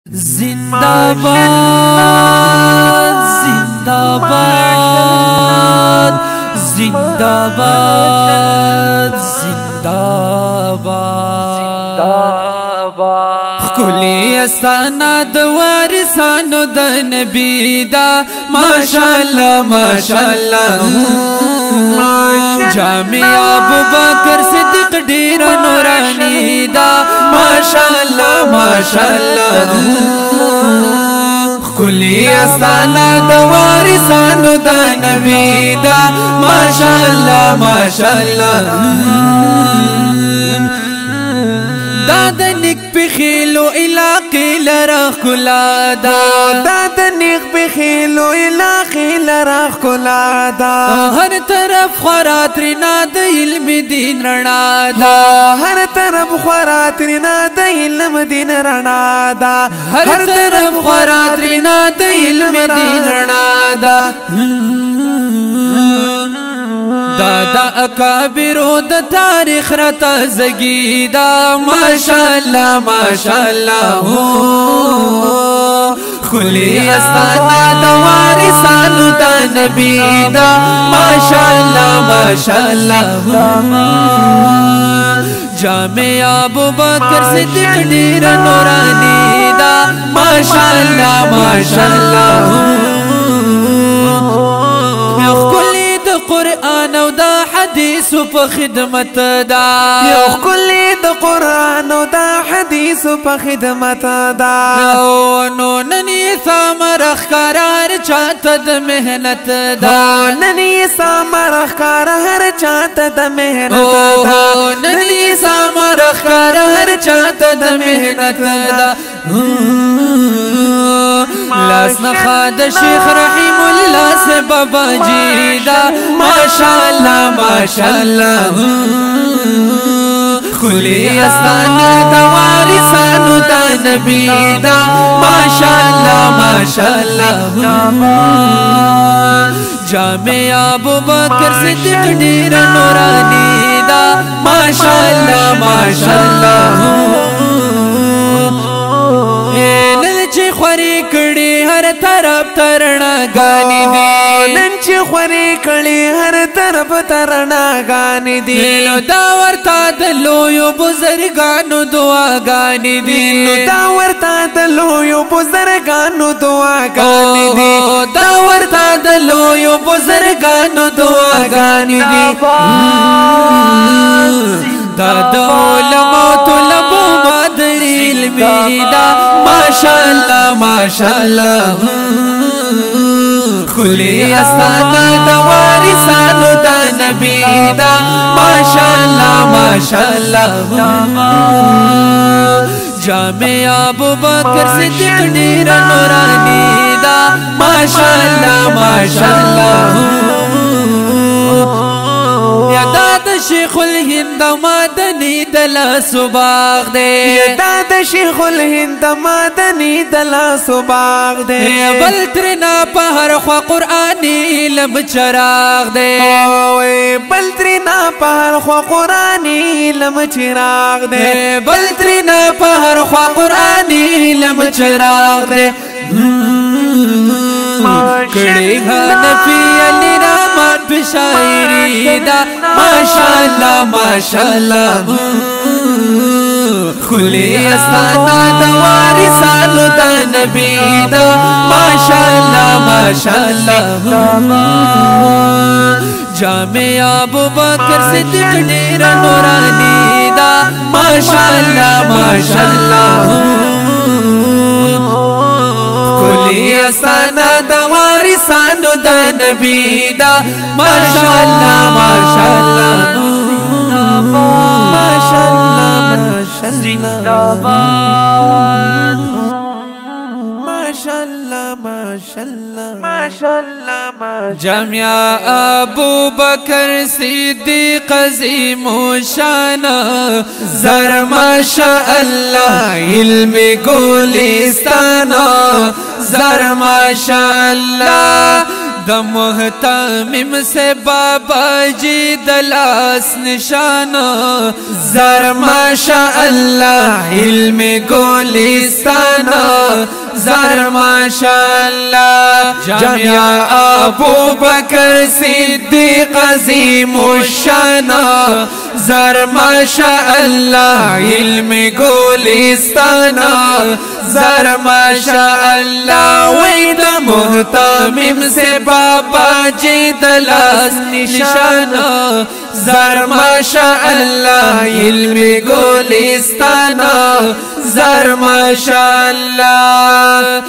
जिंदाबाद जिंदाबाद जिंदाबाद जिंदाबाद खुली अस्ताना वारिसानो द नबी दा माशाअल्लाह माशाअल्लाह जामिया अबू बकर सिद्दीक डेरा नूरानी दा माशाअल्लाह माशाअल्लाह खुली अस्ताना द वारिसानो द नबी दा माशाअल्लाह माशाअल्लाह दाद निक बखिलो इलाके लरा खुलादा दाद निक बखिलो इलाके लरा खुलादा हर तरफ खरात रिनाद इल्म दीन रणादा हर तरफ खरात रिनाद इल्म दीन रणादा हर तरफ खरात रिनाद इल्म दीन रणादा दादा अकाबिरो द तारीख रता जगीदा माशाअल्लाह माशाअल्लाह खुली अस्ताना द वारिसानो द नबी दा माशाअल्लाह माशाअल्लाह जामिया अबू बकर सिद्दीक डेरा नूरानी दा माशाअल्लाह माशाअल्लाह قرآن او دا حدیث په خدمت دا یو کلی د قرآن او دا حدیث په خدمت دا نو ننی ثمر خرار چاته د مهنت دا ننی ثمر خرار چاته د مهنت دا ننی ثمر خرار چاته د مهنت دا لاس نخاد شیخ رحیم اللہ سے بابا جیدہ माशाअल्लाह माशाअल्लाह खुली अस्ताना द वारिसानो द नबी दा माशाअल्लाह माशाअल्लाह जामिया अबू बकर सिद्दीक डेरा नूरानी दा माशाअल्लाह माशाअल्लाह नंची ख्वरी कड़ी हर तरफ तरना गानी दी नंची ख्वरी कड़ी हर तरफ तरना गानी दी दावरता दलो यो बुजुर्गानो दुआ गानी दी दावरता दलो यो बुजुर्गानो दुआ गानी दी दावरता दलो यो बुजुर्गानो दुआ गानी दी दादा उलमा तुलबो मादरी इल्मी दा माशाअल्लाह माशाअल्लाह खुली अस्ताना द वारिसानो द नबी दा माशाअल्लाह माशाअल्लाह जामिया अबू बकर सिद्दीक डेरा नूरानी दा माशाअल्लाह माशाअल्लाह दाद शेख हिंद मदनी दला सुबाग दे दाद शेख हिंद मदनी दला सुबाग दे बल त्रिना पहर ख्वा कुरानी इल्म चराग दे बल त्रिना पहर ख्वा कुरानी इल्म चराग दे बल त्रिना पहर ख्वा कुरानी इल्म चराग दे कड़ी नफी अली रहमान शायरी दा माशाअल्लाह माशाअल्लाह खुली अस्ताना द वारिसानो द नबी दा माशाअल्लाह माशाअल्लाह जामिया अबू बकर सिद्दीक डेरा नूरानी दा माशाअल्लाह माशाअल्लाह खुली अस्ताना द वारिसानो द नबी दा माशाअल्लाह माशाअल्लाह माशाअल्लाह जिंदाबाद माशाअल्लाह माशाअल्लाह माशाअल्लाह जामिया अबू बकर सिद्दीक अज़ीम शाना ज़र माशाअल्लाह इल्म गुलिस्ताना ज़र माशाअल्लाह د محتمم سے بابا جی دلاس نشانہ زر ماشاء اللہ علم گلستانہ زر ماشاء اللہ جامعہ ابو بکر صدیق عظیم الشانہ زر ماشاء اللہ علم گلستانہ زر ماشاء اللہ وید محتمم سے بابا جی دلاس نشانہ زر ماشاء اللہ علم گلستانہ زر ماشاء اللہ